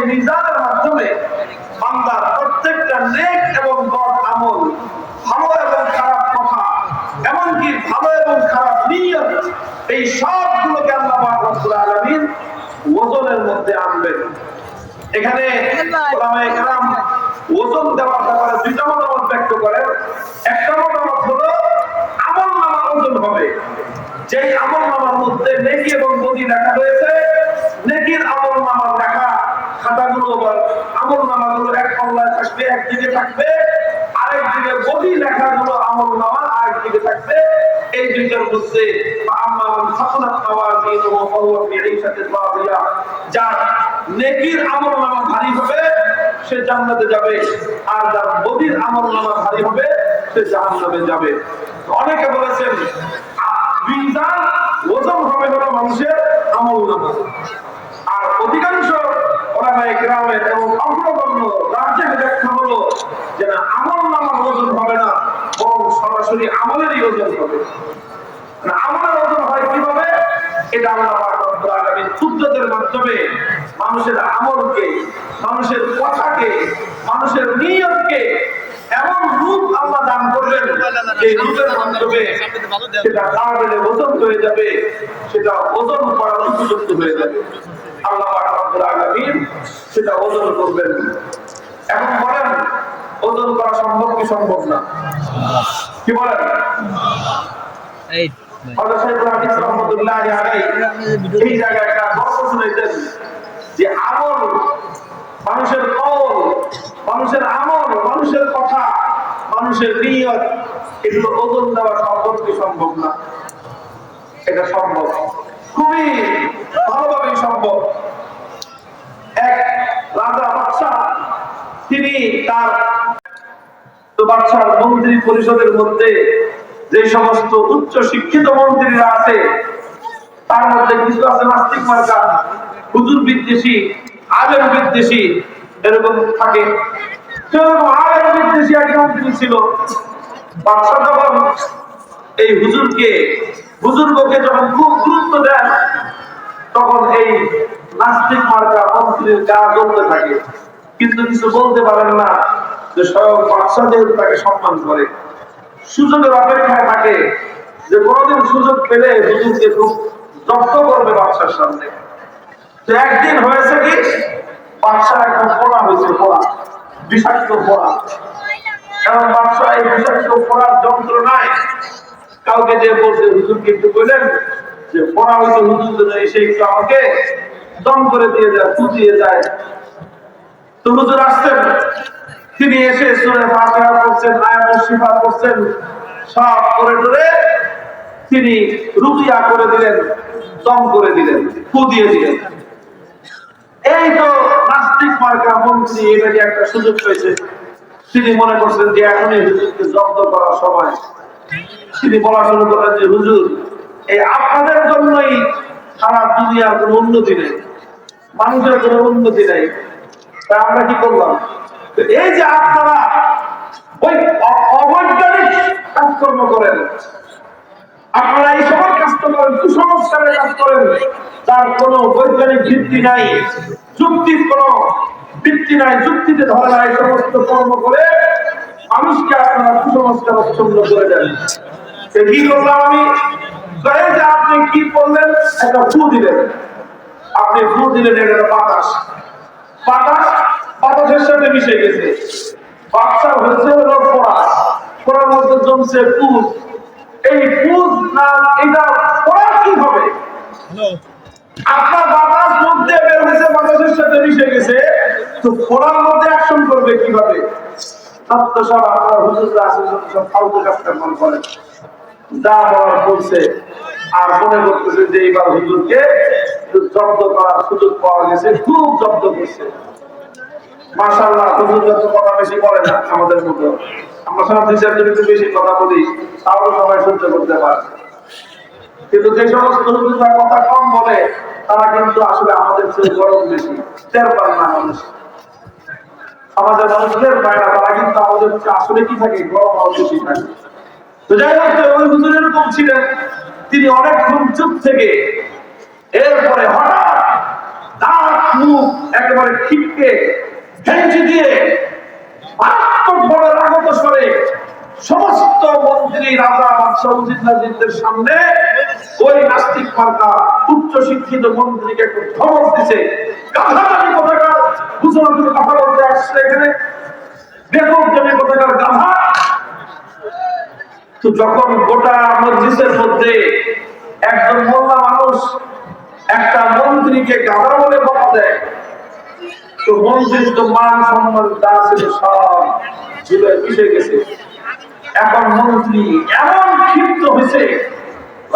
মিজানের মাধ্যমে বান্দার প্রত্যেকটা নেক এবং বদ আমল, ভালো এবং খারাপ কথা, এমনকি ভালো এবং খারাপ নিয়ত, এই সবগুলোকে আল্লাহ পাক রব্বুল আলামিন ওজনের মধ্যে আনবেন। এখানে উলামায়ে কেরাম ওজন দেওয়ার ব্যাপারে দুইটা মতামত ব্যক্ত করেন। একটা মতামত হলো আমলনামার ওজন হবে, যেই আমলনামার মধ্যে নেকি এবং বদি লেখা রয়েছে, নেকির আমলনামার লেখা খাতাগুলো বা আমলনামাগুলো এক পাল্লায় থাকবে, একদিকে থাকবে, আরেকদিকে বদি লেখাগুলো আমলনামা আরেকদিকে থাকবে। এই দুইটার মধ্যে যার নেকির আমলনামা ভারী হবে সে জান্নাতে যাবে, আর যার বদির আমলনামা ভারী হবে সে জাহান্নামে যাবে। অনেকে বলেছেন মিজান ওজন হবে হলো মানুষের আমলনামা, আর অধিকাংশ ওলামায়ে কেরামের এবং অগ্রগণ্য রাজ্যের ব্যাখ্যা হলো যে না, আমলনামার ওজন হবে না, বরং সরাসরি আমলেরই ওজন হবে। আমলের ওজন হয় কিভাবে? এটা আল্লাহ পাক রব্বুল আলামিন কুদরতের মাধ্যমে মানুষের আমলকে, মানুষের কথাকে, মানুষের নিয়তকে এমন রূপ আল্লাহ দান করবেন যে রূপের মাধ্যমে সেটা কাবিলে ওজন হয়ে যাবে, সেটা ওজন করার উপযুক্ত হয়ে যাবে। আল্লাহ পাক রব্বুল আলামিন সেটা ওজন করবেন। এখন বলেন, ওজন করা সম্ভব কি সম্ভব না? কি বলেন? এই জায়গায় একটা গল্প শুনেছেন যে আমল, মানুষের কওল, মানুষের আমল, মানুষের কথা, মানুষের নিয়ত, এগুলো ওজন দেওয়া সম্ভব কি সম্ভব না? এটা সম্ভব, খুবই ভালোভাবেই সম্ভব। এক রাজা বাদশা, তিনি তার বাদশার মন্ত্রী পরিষদের মধ্যে যে সমস্ত উচ্চ শিক্ষিত মন্ত্রীরা আছে তার মধ্যে কিছু আছে নাস্তিক মার্কা, হুজুর বিদ্বেষী, আলেম বিদ্বেষী, এরকম থাকে। সেরকম আলেম বিদ্বেষী এক মন্ত্রী ছিল। বাদশা যখন এই হুজুরকে যখন খুব গুরুত্ব দেন, তখন এই নাস্তিক মার্কা মন্ত্রীর গা জ্বলতে থাকে, কিন্তু কিছু বলতে পারেন না, যে স্বয়ং বাদশা যেহেতু তাকে সম্মান করে, সুযোগের অপেক্ষায় থাকে যে কোনদিন সুযোগ পেলে হুজুরকে খুব জব্দ করবে বাদশার সামনে। তো একদিন হয়েছে কি, বাদশার একটা ফোড়া হয়েছে, ফোড়া, বিষাক্ত ফোড়া। কারণ বাদশা এই বিষাক্ত ফোড়ার যন্ত্রণায় কাউকে যে বলছে, হুজুরকে একটু বললেন যে ফোড়া হয়েছে, হুজুর যেন এসে একটু আমাকে দম করে দিয়ে যায়, ফুটিয়ে যায়। তো হুজুর আসছেন, তিনি এসে সূরা ফাতিহা পড়ছেন, আয়াতুল শিফা পড়ছেন, সব করে ধরে তিনি রুকিয়া করে দিলেন, দম করে দিলেন, ফু দিয়ে দিলেন। এই তো নাস্তিক মার্কা মন্ত্রী এটাকে একটা সুযোগ পেয়েছে। তিনি মনে করছেন যে এখনই হুজুরকে জব্দ করার সময়। তিনি বলা শুরু করেন যে হুজুর, এই আপনাদের জন্যই সারা দুনিয়ার কোনো উন্নতি নেই, মানুষের কোনো উন্নতি নেই। তাই আমরা কি করলাম? এই যে আপনারা ওই অবৈজ্ঞানিক কাজকর্ম করেন, আপনারা এই সময় কাজ করেন, কুসংস্কারের কাজ করেন, তার কোনো বৈজ্ঞানিক ভিত্তি নাই, যুক্তির কোনো ভিত্তি নাই, যুক্তিতে ধরে না, এই সমস্ত কর্ম করে মানুষকে আপনারা কুসংস্কার অচ্ছন্ন করে দেন। কি করলাম আমি? যে আপনি কি করলেন? একটা ফু দিলেন, আপনি ফু দিলেন, এটা বাতাস, বাতাসের সাথে মিশে গেছে। বাচ্চা হয়েছে হলো ফোড়া, ফোড়ার মধ্যে জমছে পুজ। এই পুজ না, এটা ফোড়া কি হবে? আপনার বাতাস মধ্যে বের হয়েছে, বাতাসের সাথে মিশে গেছে, তো ফোড়ার মধ্যে অ্যাকশন করবে কিভাবে? সব আপনার হুজুররা আছে, সব ফালতু কাজটা মনে করেন, যা বলার বলছে, আর মনে করতেছে যে এইবার হুজুরকে জব্দ করার সুযোগ পাওয়া গেছে, খুব জব্দ করছে। মাশাআল্লাহ, হুজুর যত কথা বেশি বলে না আমাদের মতো, আমরা সব দুই-চারজন একটু বেশি কথা বলি, তাও সবাই সহ্য করতে পারে। কিন্তু যে সমস্ত হুজুররা কথা কম বলে, তারা কিন্তু আসলে আমাদের চেয়ে গরম বেশি, টের পারে না মানুষ। আমাদের মানুষদের পায় না, তারা কিন্তু আমাদের আসলে কি থাকে, গরম আরো বেশি থাকে। তো যাই হোক, ওই হুজুর এরকম ছিলেন, তিনি অনেকক্ষণ চুপ থেকে এরপরে হঠাৎ দাঁত মুখ একেবারে ঠিককে ভেঙে দিয়ে মারাত্মক বড় আগত স্বরে সমস্ত মন্ত্রী রাজা বাদশাহ উজির সামনে ওই নাস্তিক মার্কা উচ্চ শিক্ষিত মন্ত্রীকে একটু ধমক দিছে। গাধাটানি কোথাকার বুঝলাম তুমি কথা বলতে আসছে এখানে, বেগম জমি কোথাকার গাধা। তো যখন গোটা মসজিদের মধ্যে একজন মোল্লা মানুষ একটা মন্ত্রীকে গাধা বলে বলা দেয়, তো মন্ত্রীর তো মান সম্মান যা ছিল সব জীবে মিশে গেছে। এখন মন্ত্রী এমন ক্ষিপ্ত হয়েছে,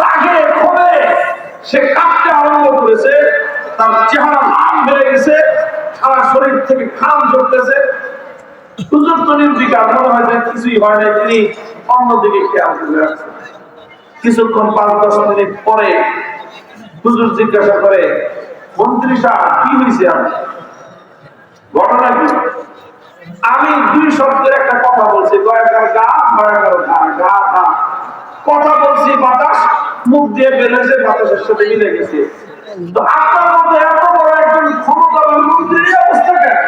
রাগে ক্ষোভে সে কাঁপতে আরম্ভ করেছে, তার চেহারা লাল হয়ে গেছে, সারা শরীর থেকে ঘাম ঝরতেছে। হুজুর তো নির্বিকার, মনে হয় যে কিছুই হয় না, তিনি অন্যদিকে খেয়াল করে রাখছেন। কিছুক্ষণ 5-10 মিনিট পরে হুজুর জিজ্ঞাসা করে, মন্ত্রী সাহেব কি হয়েছে আপনার, ঘটনা কি? আমি 2 শব্দের একটা কথা বলছি, গয়াকার গা গয়াকার গা গা গা কথা বলছি, বাতাস মুখ দিয়ে বেরোছে, বাতাসের সাথে মিলে গেছে। তো আপনার মতো এত বড় একজন ক্ষমতাবান মন্ত্রীর অবস্থা কেন?